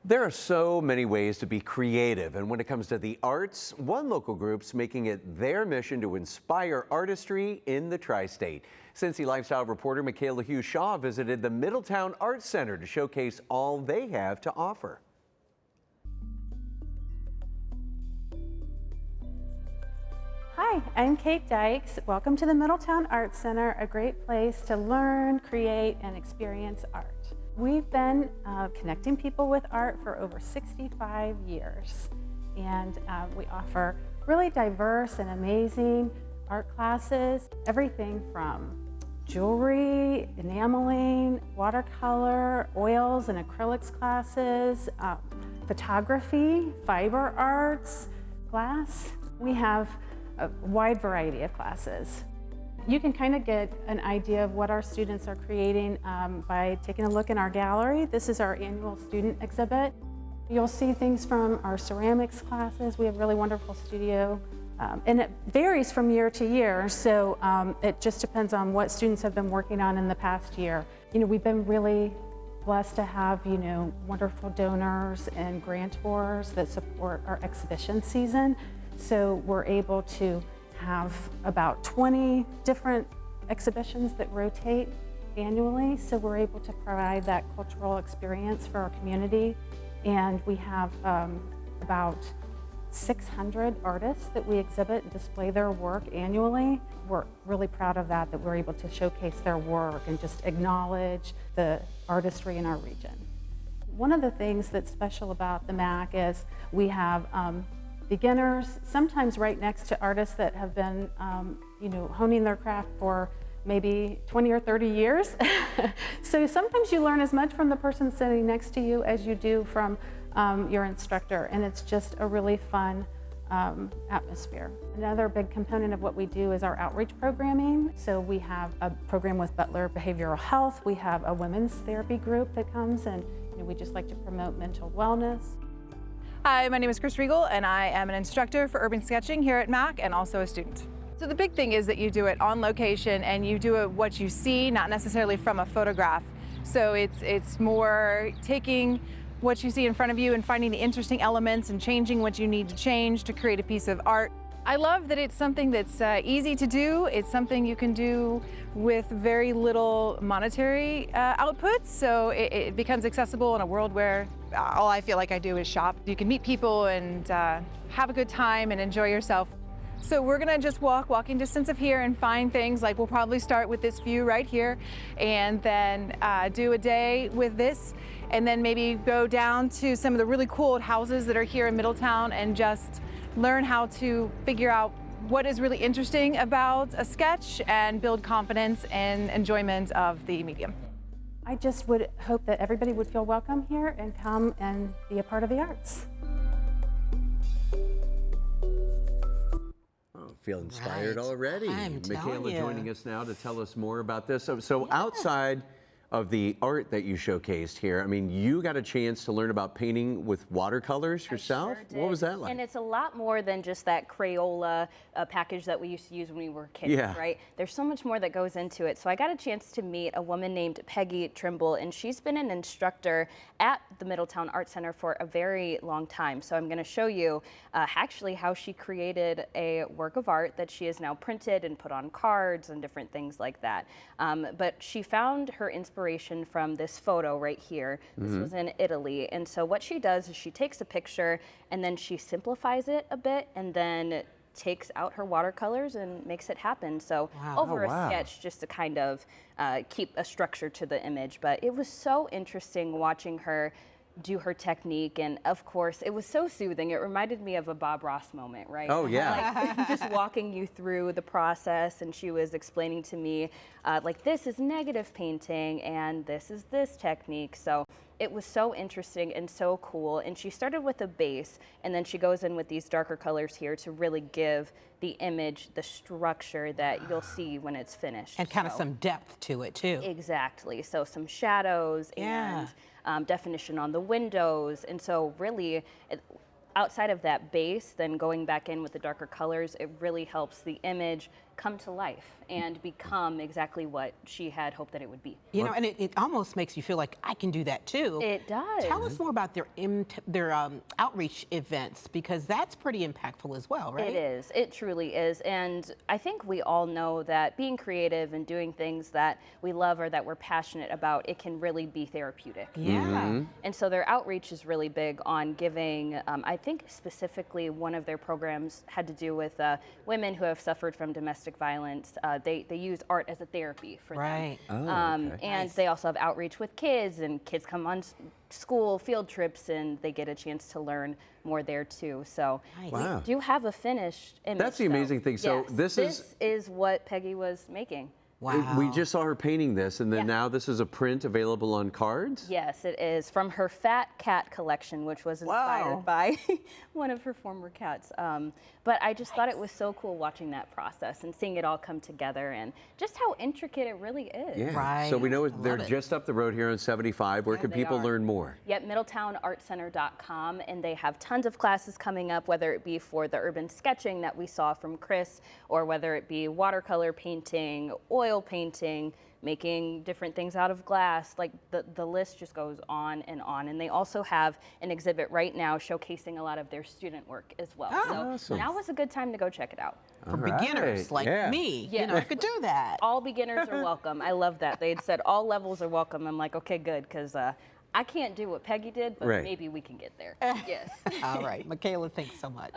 There are so many ways to be creative, and when it comes to the arts, one local group's making it their mission to inspire artistry in the tri-state. CINCY Lifestyle reporter Mikhayla Hughes-Shaw visited the Middletown Arts Center to showcase all they have to offer. Hi, I'm Kate Dykes. Welcome to the Middletown Arts Center, a great place to learn, create, and experience art. We've been connecting people with art for over 65 years, and we offer really diverse and amazing art classes, everything from jewelry, enameling, watercolor, oils and acrylics classes, photography, fiber arts, glass. We have a wide variety of classes. You can kind of get an idea of what our students are creating by taking a look in our gallery. This is our annual student exhibit. You'll see things from our ceramics classes. We have a really wonderful studio, and it varies from year to year, so it just depends on what students have been working on in the past year. You know, we've been really blessed to have, wonderful donors and grantors that support our exhibition season. So we're able to have about 20 different exhibitions that rotate annually. So we're able to provide that cultural experience for our community. And we have about 600 artists that we exhibit and display their work annually. We're really proud of that we're able to showcase their work and just acknowledge the artistry in our region. One of the things that's special about the MAC is we have beginners, sometimes right next to artists that have been, honing their craft for maybe 20 or 30 years. So sometimes you learn as much from the person sitting next to you as you do from your instructor, and it's just a really fun atmosphere. Another big component of what we do is our outreach programming. So we have a program with Butler Behavioral Health. We have a women's therapy group that comes, and we just like to promote mental wellness. Hi, my name is Chris Riegel, and I am an instructor for urban sketching here at MAC and also a student. So the big thing is that you do it on location and you do it what you see, not necessarily from a photograph. So it's more taking what you see in front of you and finding the interesting elements and changing what you need to change to create a piece of art. I love that it's something that's easy to do. It's something you can do with very little monetary output, so it becomes accessible in a world where all I feel like I do is shop. You can meet people and have a good time and enjoy yourself. So we're gonna just walking distance of here and find things like we'll probably start with this view right here and then do a day with this, and then maybe go down to some of the really cool old houses that are here in Middletown and just learn how to figure out what is really interesting about a sketch and build confidence and enjoyment of the medium. I just would hope that everybody would feel welcome here and come and be a part of the arts. Oh, feel inspired Right. already. I'm telling Mikhayla you. joining us now to tell us more about this. So outside of the art that you showcased here, I mean, you got a chance to learn about painting with watercolors yourself? I sure did. What was that like? And it's a lot more than just that Crayola package that we used to use when we were kids, Yeah. right? There's so much more that goes into it. So I got a chance to meet a woman named Peggy Trimble, and she's been an instructor at the Middletown Arts Center for a very long time. So I'm going to show you actually how she created a work of art that she has now printed and put on cards and different things like that. But she found her inspiration from this photo right here. This was in Italy. And so what she does is she takes a picture and then she simplifies it a bit and then takes out her watercolors and makes it happen. So over a sketch, just to kind of keep a structure to the image. But it was so interesting watching her do her technique, and of course it was so soothing. It reminded me of a Bob Ross moment, right? Oh yeah. Like just walking you through the process, and she was explaining to me like, this is negative painting and this is this technique. So it was so interesting and so cool. And she started with a base, and then she goes in with these darker colors here to really give the image the structure that you'll see when it's finished. And kind of some depth to it too. Exactly. So some shadows and definition on the windows. And so really, outside of that base, then going back in with the darker colors, it really helps the image come to life and become exactly what she had hoped that it would be. You know, and it almost makes you feel like I can do that too. It does. Tell us more about their outreach events, because that's pretty impactful as well, right? It is. It truly is. And I think we all know that being creative and doing things that we love or that we're passionate about, it can really be therapeutic. Yeah. And so their outreach is really big on giving, I think specifically one of their programs had to do with women who have suffered from domestic violence. They use art as a therapy for Right. them. okay. And they also have outreach with kids, and kids come on school field trips and they get a chance to learn more there too. So Nice. Wow. we do have a finished image. That's the though. amazing thing. So Yes, this is what Peggy was making. Wow. We just saw her painting this, and then Yeah. now this is a print available on cards? Yes, it is from her Fat Cat collection, which was inspired Wow. by one of her former cats. But I just thought it was so cool watching that process and seeing it all come together and just how intricate it really is. Yeah. Right. So we know I they're love it. just up the road here on 75. Where can they people are. learn more? Yep, MiddletownArtCenter.com, and they have tons of classes coming up, whether it be for the urban sketching that we saw from Chris, or whether it be watercolor painting, oil painting, making different things out of glass. Like the list just goes on. And they also have an exhibit right now showcasing a lot of their student work as well. So Awesome. now is a good time to go check it out. For All right. beginners like Yeah. me, Yeah. you know, I could do that. All beginners are welcome. I love that. They'd said all levels are welcome. I'm like, okay, good, because I can't do what Peggy did, but Right. maybe we can get there. Yes. All right, Mikhayla, thanks so much.